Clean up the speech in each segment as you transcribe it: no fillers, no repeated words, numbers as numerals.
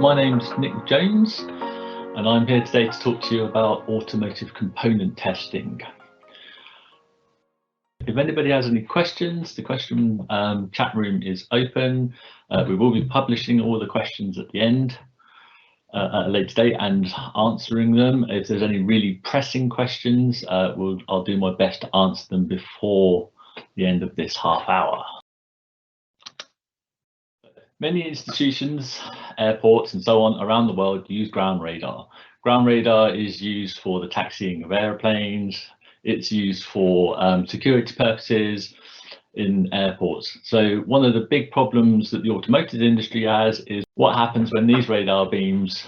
My name's Nick Jones, and I'm here today to talk to you about automotive component testing. If anybody has any questions, the question chat room is open. We will be publishing all the questions at the end at a later date and answering them. If there's any really pressing questions, I'll do my best to answer them before the end of this half hour. Many institutions, airports and so on around the world use ground radar. Ground radar is used for the taxiing of airplanes. It's used for security purposes in airports. So one of the big problems that the automotive industry has is what happens when these radar beams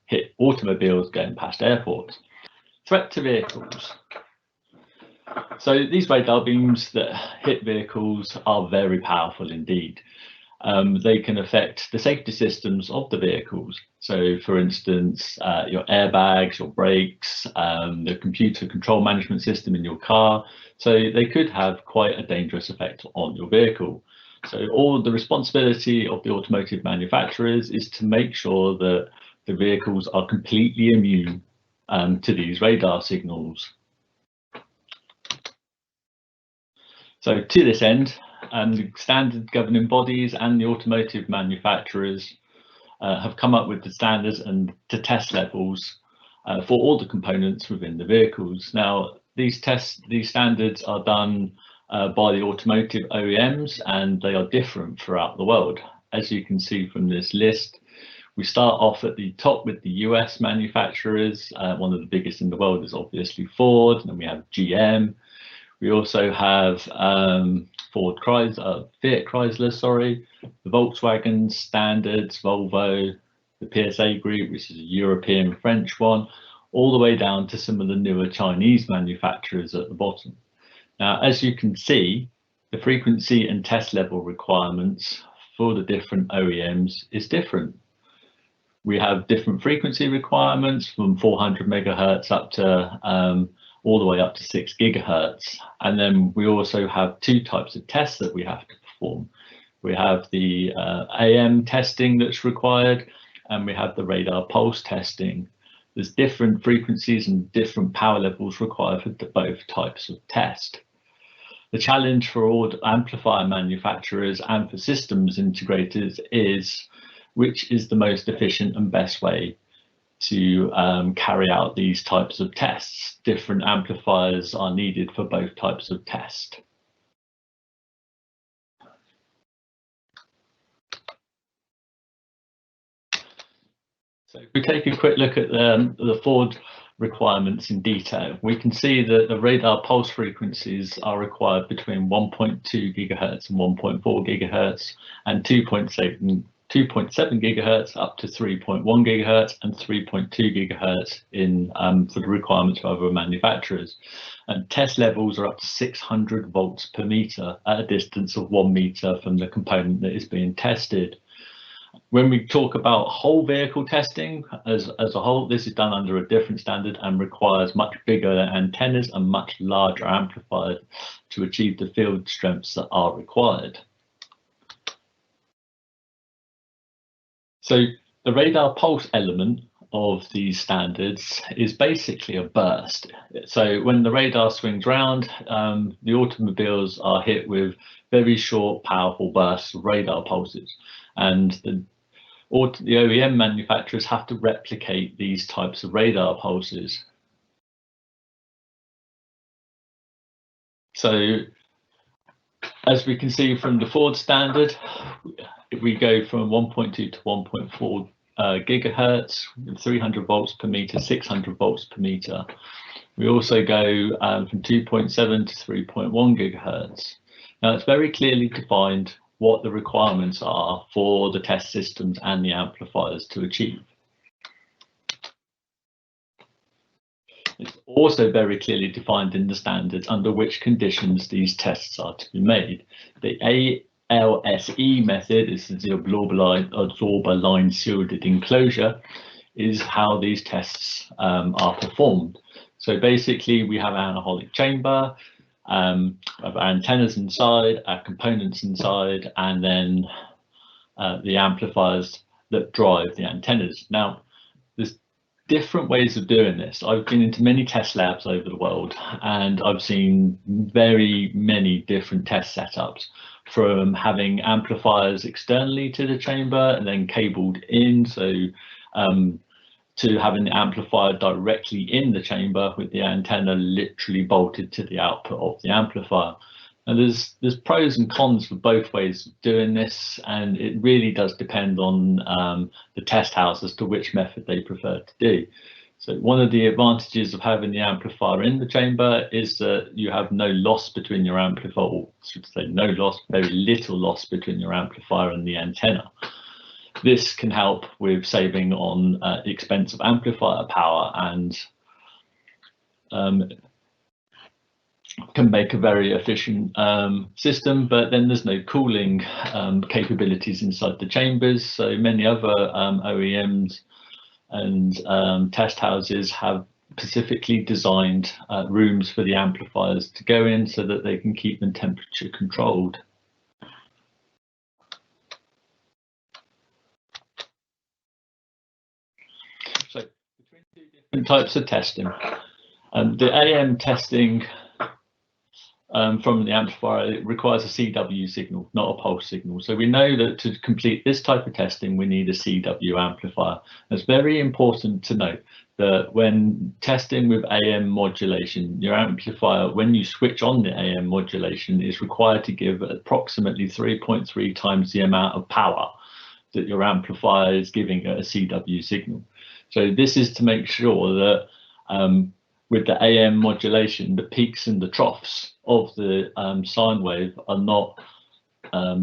hit automobiles going past airports. Threat to vehicles. So these radar beams that hit vehicles are very powerful indeed. They can affect the safety systems of the vehicles. So for instance, your airbags, your brakes, the computer control management system in your car. So they could have quite a dangerous effect on your vehicle. So all the responsibility of the automotive manufacturers is to make sure that the vehicles are completely immune to these radar signals. So to this end, the standard governing bodies and the automotive manufacturers have come up with the standards and the test levels for all the components within the vehicles. Now, these standards are done by the automotive OEMs, and they are different throughout the world. As you can see from this list, we start off at the top with the US manufacturers. One of the biggest in the world is obviously Ford, and then we have GM. We also have Fiat Chrysler, sorry, the Volkswagen standards, Volvo, the PSA group, which is a European French one, all the way down to some of the newer Chinese manufacturers at the bottom. Now, as you can see, the frequency and test level requirements for the different OEMs is different. We have different frequency requirements from 400 megahertz up to all the way up to 6 gigahertz. And then we also have two types of tests that we have to perform. We have the AM testing that's required, and we have the radar pulse testing. There's different frequencies and different power levels required for both types of test. The challenge for all amplifier manufacturers and for systems integrators is which is the most efficient and best way to carry out these types of tests. Different amplifiers are needed for both types of test. So if we take a quick look at the Ford requirements in detail, we can see that the radar pulse frequencies are required between 1.2 gigahertz and 1.4 gigahertz and 2.7 gigahertz up to 3.1 gigahertz and 3.2 gigahertz in for the requirements of other manufacturers. And test levels are up to 600 volts per meter at a distance of 1 meter from the component that is being tested. When we talk about whole vehicle testing as a whole, this is done under a different standard and requires much bigger antennas and much larger amplifiers to achieve the field strengths that are required. So the radar pulse element of these standards is basically a burst. So when the radar swings round, the automobiles are hit with very short, powerful bursts of radar pulses. And the OEM manufacturers have to replicate these types of radar pulses. So as we can see from the Ford standard, we go from 1.2 to 1.4 gigahertz, 300 volts per meter, 600 volts per meter. We also go from 2.7 to 3.1 gigahertz. Now it's very clearly defined what the requirements are for the test systems and the amplifiers to achieve. It's also very clearly defined in the standards under which conditions these tests are to be made. The ALSE method is the absorber line shielded enclosure, is how these tests are performed. So basically we have an anaholic chamber, of our antennas inside, our components inside, and then the amplifiers that drive the antennas. Now, there's different ways of doing this. I've been into many test labs over the world, and I've seen very many different test setups, from having amplifiers externally to the chamber and then cabled in, so to having the amplifier directly in the chamber with the antenna literally bolted to the output of the amplifier. And there's pros and cons for both ways of doing this, and it really does depend on the test house as to which method they prefer to do. So one of the advantages of having the amplifier in the chamber is that you have no loss between your amplifier, or I should say no loss, very little loss between your amplifier and the antenna. This can help with saving on the expense of amplifier power, and can make a very efficient system, but then there's no cooling capabilities inside the chambers. So many other OEMs and test houses have specifically designed rooms for the amplifiers to go in so that they can keep them temperature controlled. So between two different types of testing, the AM testing from the amplifier, it requires a CW signal, not a pulse signal. So we know that to complete this type of testing, we need a CW amplifier. It's very important to note that when testing with AM modulation, your amplifier, when you switch on the AM modulation, is required to give approximately 3.3 times the amount of power that your amplifier is giving at a CW signal. So this is to make sure that with the AM modulation, the peaks and the troughs of the sine wave are not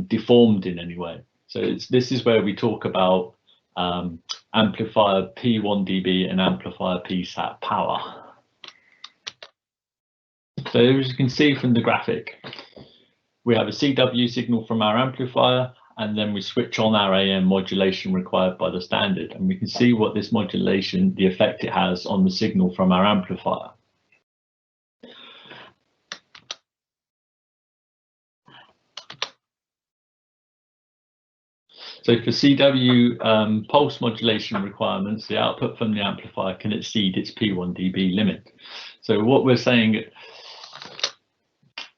deformed in any way. So this is where we talk about amplifier P1 dB and amplifier PSAT power. So as you can see from the graphic, we have a CW signal from our amplifier, and then we switch on our AM modulation required by the standard, and we can see what this modulation, the effect it has on the signal from our amplifier. So for CW pulse modulation requirements, the output from the amplifier can exceed its P1 dB limit. So what we're saying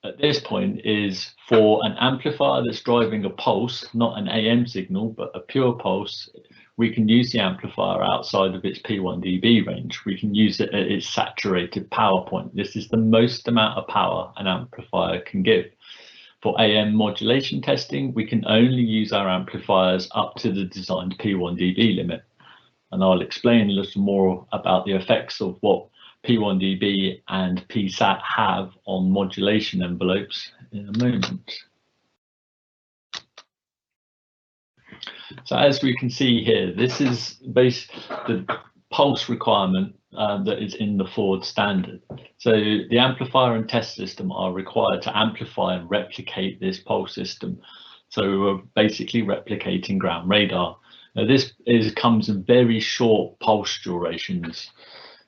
at this point is, for an amplifier that's driving a pulse, not an AM signal, but a pure pulse, we can use the amplifier outside of its P1 dB range. We can use it at its saturated power point. This is the most amount of power an amplifier can give. For AM modulation testing, we can only use our amplifiers up to the designed P1 dB limit. And I'll explain a little more about the effects of what P1 dB and PSAT have on modulation envelopes in a moment. So as we can see here, this is the pulse requirement that is in the Ford standard. So the amplifier and test system are required to amplify and replicate this pulse system. So we're basically replicating ground radar. Now this comes in very short pulse durations.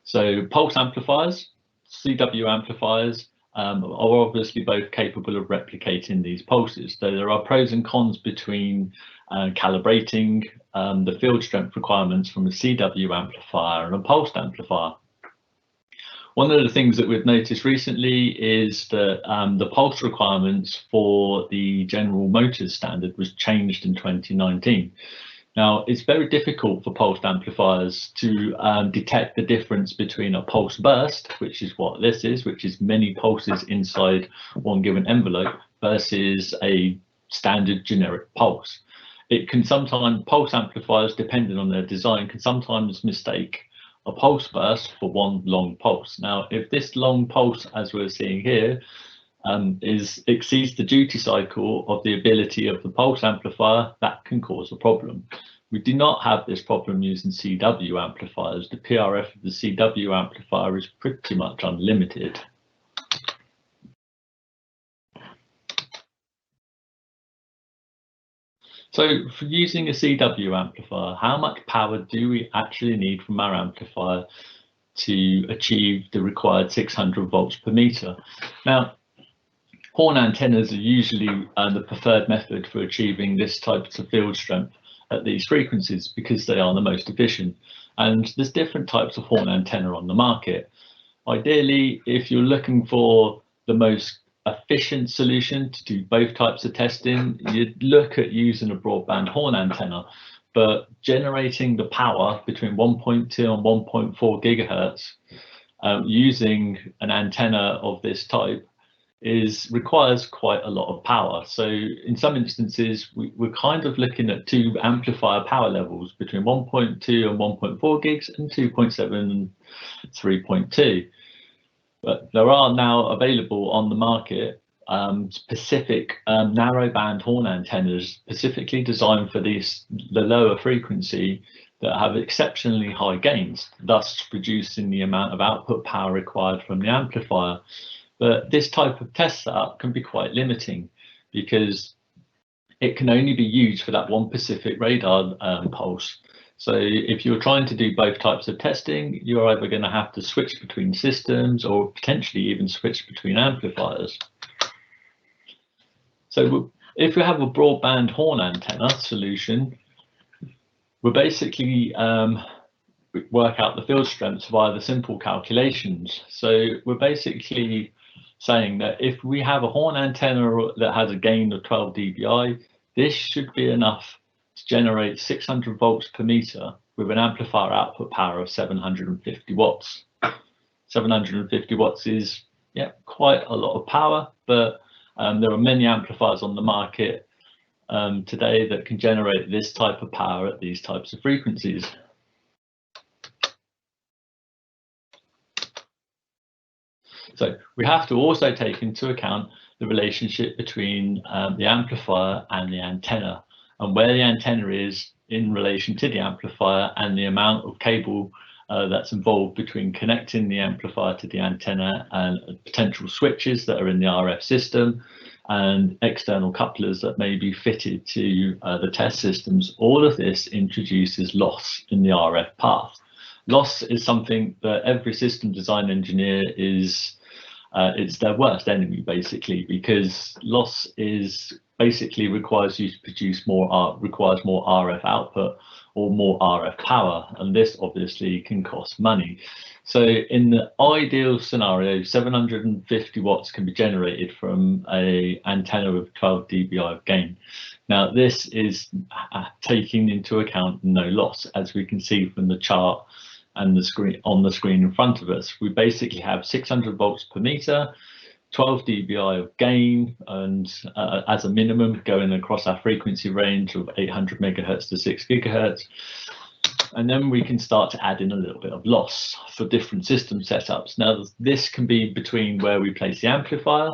So pulse amplifiers, CW amplifiers, are obviously both capable of replicating these pulses. So there are pros and cons between calibrating the field strength requirements from a CW amplifier and a pulsed amplifier. One of the things that we've noticed recently is that the pulse requirements for the General Motors standard was changed in 2019. Now, it's very difficult for pulsed amplifiers to detect the difference between a pulse burst, which is what this is, which is many pulses inside one given envelope, versus a standard generic pulse. It can sometimes, pulse amplifiers, depending on their design, can sometimes mistake a pulse burst for one long pulse. Now, if this long pulse, as we're seeing here, exceeds the duty cycle of the ability of the pulse amplifier, that can cause a problem. We do not have this problem using CW amplifiers. The PRF of the CW amplifier is pretty much unlimited. So for using a CW amplifier, how much power do we actually need from our amplifier to achieve the required 600 volts per meter? Now, horn antennas are usually the preferred method for achieving this type of field strength, at these frequencies because they are the most efficient. And there's different types of horn antenna on the market. Ideally, if you're looking for the most efficient solution to do both types of testing, you'd look at using a broadband horn antenna. But generating the power between 1.2 and 1.4 gigahertz using an antenna of this type requires quite a lot of power. So in some instances, we're kind of looking at two amplifier power levels between 1.2 and 1.4 gigs and 2.7 and 3.2. But there are now available on the market specific narrowband horn antennas specifically designed for the lower frequency that have exceptionally high gains, thus reducing the amount of output power required from the amplifier. But this type of test setup can be quite limiting because it can only be used for that one specific radar pulse. So if you're trying to do both types of testing, you're either going to have to switch between systems or potentially even switch between amplifiers. So if we have a broadband horn antenna solution, we'll basically work out the field strengths via the simple calculations. So we're basically saying that if we have a horn antenna that has a gain of 12 dBi, this should be enough to generate 600 volts per meter with an amplifier output power of 750 watts. 750 watts is quite a lot of power, but there are many amplifiers on the market today that can generate this type of power at these types of frequencies. So we have to also take into account the relationship between the amplifier and the antenna, and where the antenna is in relation to the amplifier and the amount of cable that's involved between connecting the amplifier to the antenna and potential switches that are in the RF system and external couplers that may be fitted to the test systems. All of this introduces loss in the RF path. Loss is something that every system design engineer it's their worst enemy, basically, because loss requires you to produce requires more RF output or more RF power, and this obviously can cost money. So in the ideal scenario, 750 watts can be generated from an antenna with 12 dBi of gain. Now this is taking into account no loss, as we can see from the chart and the screen on the screen in front of us. We basically have 600 volts per meter, 12 dBi of gain, and as a minimum going across our frequency range of 800 megahertz to 6 gigahertz. And then we can start to add in a little bit of loss for different system setups. Now this can be between where we place the amplifier,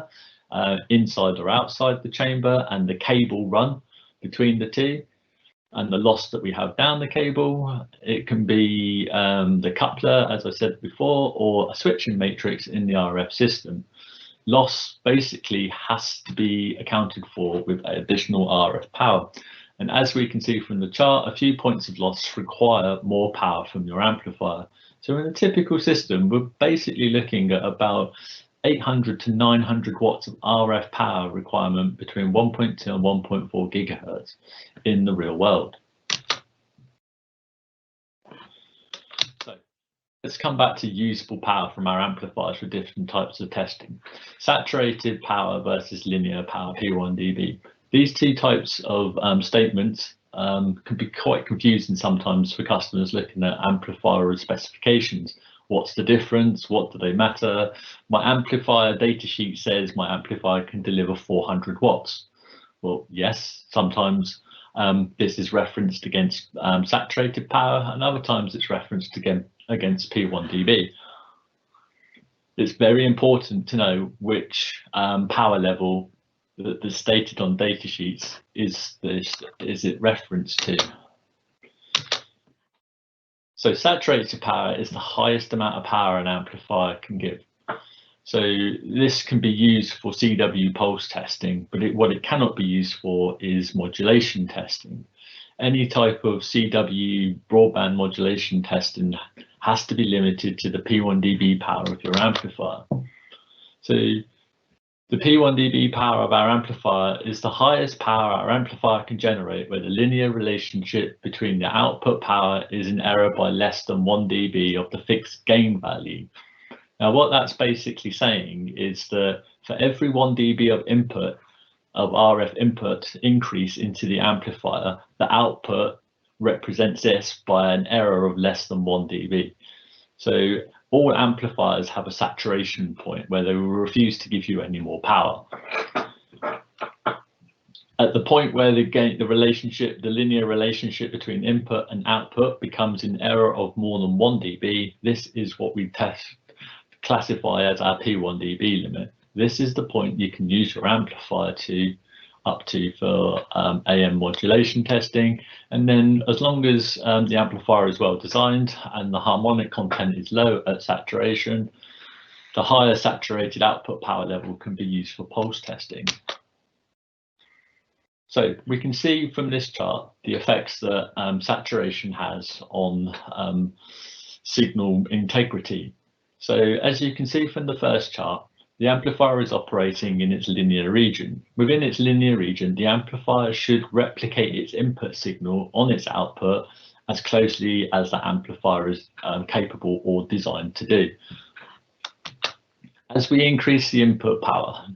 inside or outside the chamber, and the cable run between the two, and the loss that we have down the cable. It can be the coupler, as I said before, or a switching matrix in the RF system. Loss basically has to be accounted for with additional RF power. And as we can see from the chart, a few points of loss require more power from your amplifier. So in a typical system, we're basically looking at about 800 to 900 watts of RF power requirement between 1.2 and 1.4 gigahertz in the real world. So let's come back to usable power from our amplifiers for different types of testing. Saturated power versus linear power, P1 dB. These two types of statements can be quite confusing sometimes for customers looking at amplifier specifications. What's the difference? What do they matter? My amplifier datasheet says my amplifier can deliver 400 watts. Well, yes, sometimes this is referenced against saturated power, and other times it's referenced against P1 dB. It's very important to know which power level that's stated on datasheets is it referenced to. So saturated power is the highest amount of power an amplifier can give. So this can be used for CW pulse testing, but what it cannot be used for is modulation testing. Any type of CW broadband modulation testing has to be limited to the P1 dB power of your amplifier. So The P1 dB power of our amplifier is the highest power our amplifier can generate where the linear relationship between the output power is in error by less than 1 dB of the fixed gain value. Now, what that's basically saying is that for every 1 dB of input, of RF input increase into the amplifier, the output represents this by an error of less than 1 dB. So all amplifiers have a saturation point where they will refuse to give you any more power. At the point where the linear relationship between input and output becomes an error of more than 1 dB, this is what we classify as our P1 dB limit. This is the point you can use your amplifier up to for AM modulation testing, and then as long as the amplifier is well designed and the harmonic content is low at saturation, the higher saturated output power level can be used for pulse testing. So we can see from this chart the effects that saturation has on signal integrity. So as you can see from the first chart, the amplifier is operating in its linear region. Within its linear region, the amplifier should replicate its input signal on its output as closely as the amplifier is capable or designed to do. As we increase the input power,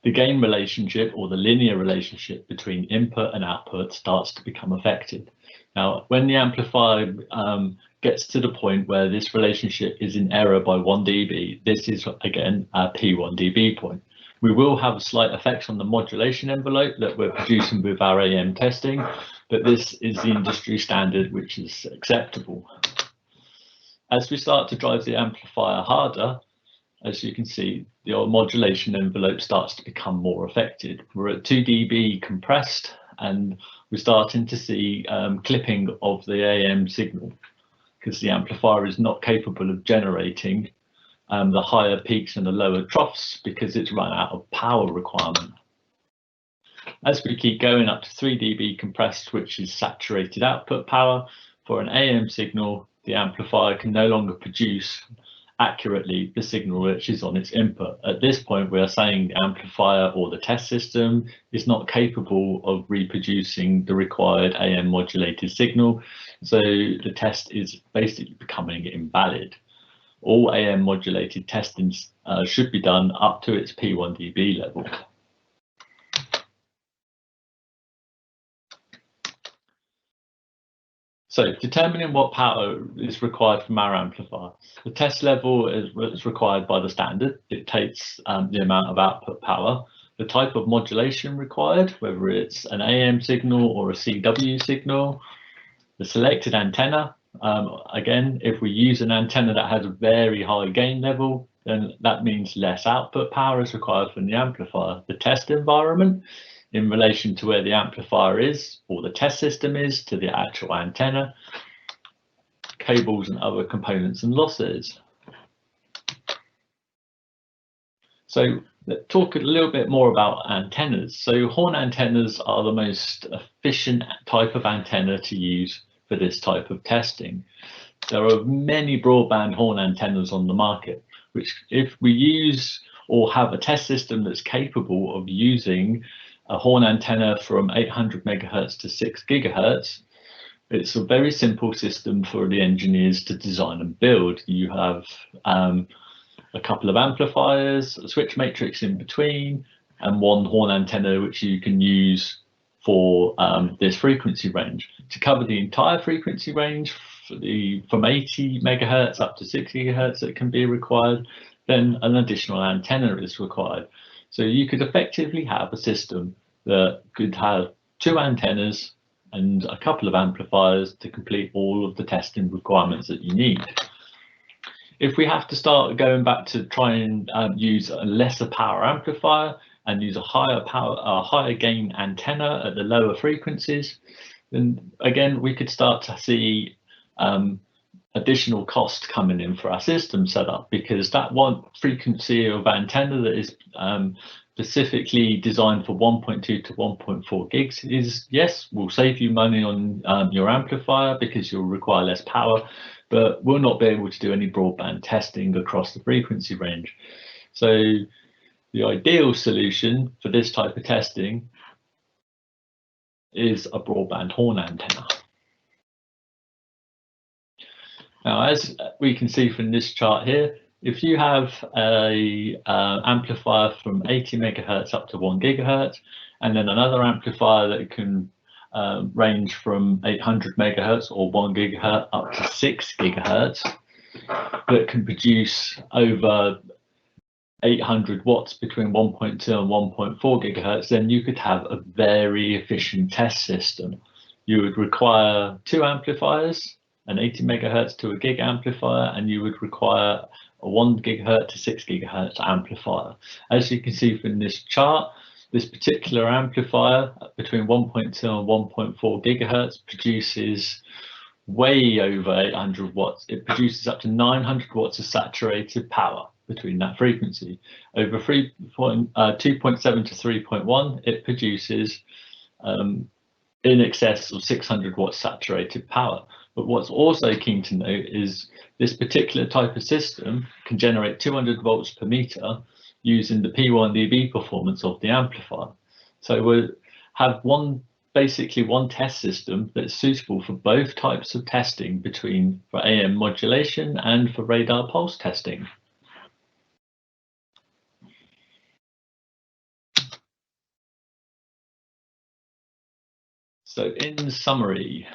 the gain relationship or the linear relationship between input and output starts to become affected. Now, when the amplifier gets to the point where this relationship is in error by 1 dB, this is again our P1 dB point. We will have slight effects on the modulation envelope that we're producing with our AM testing, but this is the industry standard which is acceptable. As we start to drive the amplifier harder, as you can see, the modulation envelope starts to become more affected. We're at 2 dB compressed, and we're starting to see clipping of the AM signal because the amplifier is not capable of generating the higher peaks and the lower troughs because it's run out of power requirement. As we keep going up to 3 dB compressed, which is saturated output power, for an AM signal, the amplifier can no longer produce accurately the signal which is on its input. At this point, we are saying the amplifier or the test system is not capable of reproducing the required AM modulated signal, so the test is basically becoming invalid. All AM modulated testing should be done up to its P1 dB level. So determining what power is required from our amplifier. The test level is required by the standard. It dictates the amount of output power, the type of modulation required, whether it's an AM signal or a CW signal, the selected antenna. Again, if we use an antenna that has a very high gain level, then that means less output power is required from the amplifier. The test environment in relation to where the amplifier is or the test system is to the actual antenna, cables and other components and losses. So let's talk a little bit more about antennas. So horn antennas are the most efficient type of antenna to use for this type of testing. There are many broadband horn antennas on the market, which if we use or have a test system that's capable of using a horn antenna from 800 megahertz to 6 gigahertz, it's a very simple system for the engineers to design and build. You have a couple of amplifiers, a switch matrix in between, and one horn antenna which you can use for this frequency range. To cover the entire frequency range from 80 megahertz up to 6 gigahertz that can be required, then an additional antenna is required. So you could effectively have a system that could have 2 antennas and a couple of amplifiers to complete all of the testing requirements that you need. If we have to start going back to try and use a lesser power amplifier and use a higher gain antenna at the lower frequencies, then again we could start to see additional cost coming in for our system setup, because that one frequency of antenna that is specifically designed for 1.2 to 1.4 gigs is, yes, will save you money on your amplifier because you'll require less power, but will not be able to do any broadband testing across the frequency range. So The ideal solution for this type of testing is a broadband horn antenna. Now, as we can see from this chart here, if you have a amplifier from 80 megahertz up to 1 gigahertz, and then another amplifier that can range from 800 megahertz or 1 gigahertz up to 6 gigahertz, that can produce over 800 watts between 1.2 and 1.4 gigahertz, then you could have a very efficient test system. You would require 2 amplifiers, an 80 megahertz to a gig amplifier, and you would require a 1 gigahertz to 6 gigahertz amplifier. As you can see from this chart, this particular amplifier between 1.2 and 1.4 gigahertz produces way over 800 watts. It produces up to 900 watts of saturated power between that frequency. Over 2.7 to 3.1, it produces in excess of 600 watts saturated power. But what's also keen to note is this particular type of system can generate 200 volts per meter using the P1 dB performance of the amplifier. So we'll have basically one test system that's suitable for both types of testing, for AM modulation and for radar pulse testing. So in summary,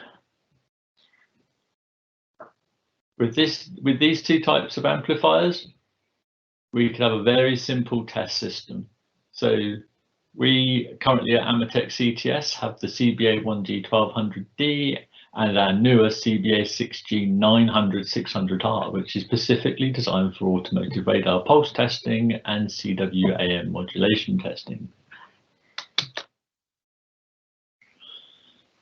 with these two types of amplifiers, we could have a very simple test system. So we currently at Amatec CTS have the CBA1G 1200D and our newer CBA 6G 900 600R, which is specifically designed for automotive radar pulse testing and CWAM modulation testing.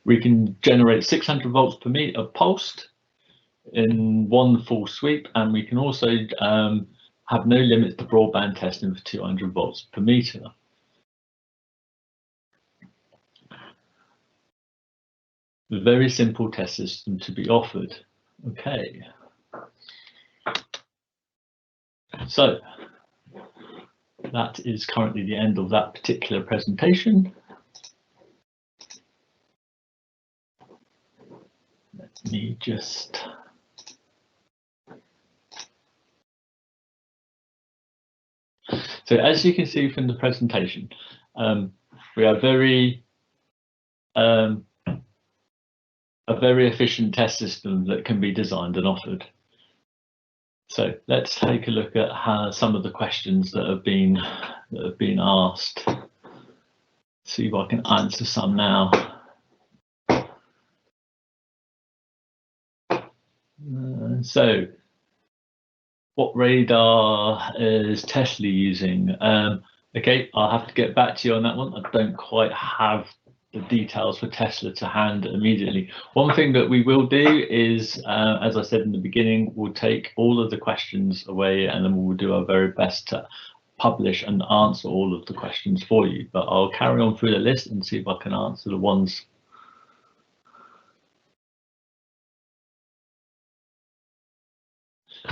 We can generate 600 volts per meter pulsed in one full sweep, and we can also have no limits to broadband testing for 200 volts per meter. A very simple test system to be offered. Okay. So that is currently the end of that particular presentation. Let me just so as you can see from the presentation, we are a very efficient test system that can be designed and offered. So let's take a look at some of the questions that have been asked. See if I can answer some now. So what radar is Tesla using? Okay, I'll have to get back to you on that one. I don't quite have the details for Tesla to hand immediately. One thing that we will do is, as I said in the beginning, we'll take all of the questions away and then we'll do our very best to publish and answer all of the questions for you. But I'll carry on through the list and see if I can answer the ones.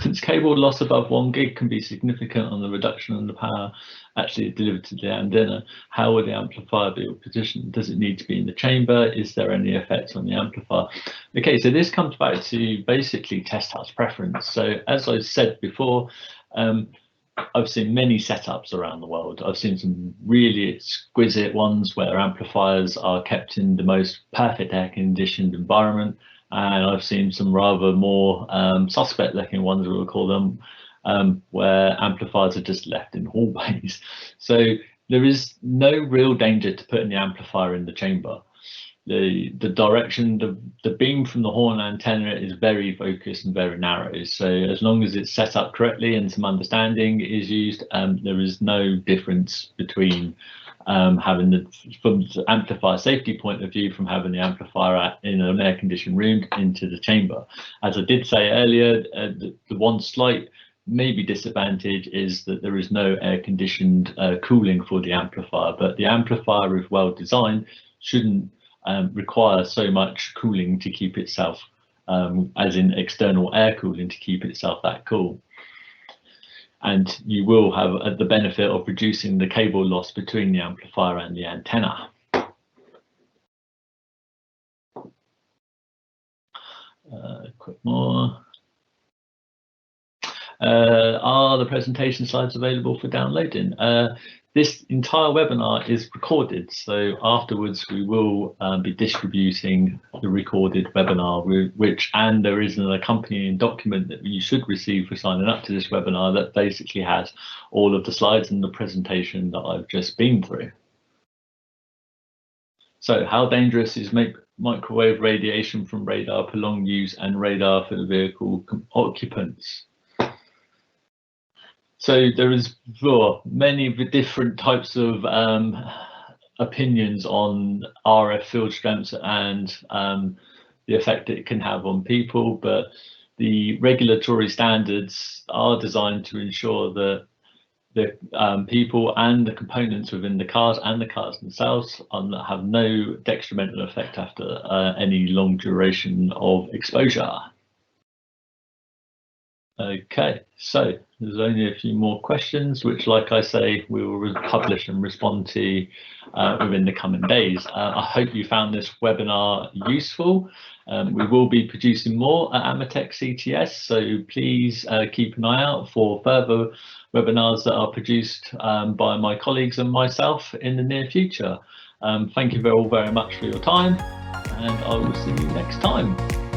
Since cable loss above 1 gig can be significant on the reduction in the power actually delivered to the antenna, how will the amplifier be positioned? Does it need to be in the chamber? Is there any effect on the amplifier? Okay, so this comes back to basically test house preference. So as I said before, I've seen many setups around the world. I've seen some really exquisite ones where amplifiers are kept in the most perfect air conditioned environment. And I've seen some rather more suspect looking ones, we'll call them, where amplifiers are just left in hallways. So there is no real danger to putting the amplifier in the chamber. The direction, the beam from the horn antenna is very focused and very narrow. So as long as it's set up correctly and some understanding is used, there is no difference between having from the amplifier safety point of view, from having the amplifier in an air conditioned room into the chamber. As I did say earlier, the one slight maybe disadvantage is that there is no air conditioned cooling for the amplifier, but the amplifier, if well designed, shouldn't require so much cooling to keep itself, as in external air cooling to keep itself that cool. and you will have the benefit of reducing the cable loss between the amplifier and the antenna. Quick more. Are the presentation slides available for downloading? This entire webinar is recorded, so afterwards we will be distributing the recorded webinar, and there is an accompanying document that you should receive for signing up to this webinar that basically has all of the slides and the presentation that I've just been through. So how dangerous is microwave radiation from radar, prolonged use, and radar for the vehicle occupants? So there is many different types of opinions on RF field strengths and the effect it can have on people, but the regulatory standards are designed to ensure that the people and the components within the cars and the cars themselves have no detrimental effect after any long duration of exposure. Okay, so there's only a few more questions, which, like I say, we will publish and respond to within the coming days. I hope you found this webinar useful. We will be producing more at AMETEK CTS, so please keep an eye out for further webinars that are produced by my colleagues and myself in the near future. Thank you all very much for your time, and I will see you next time.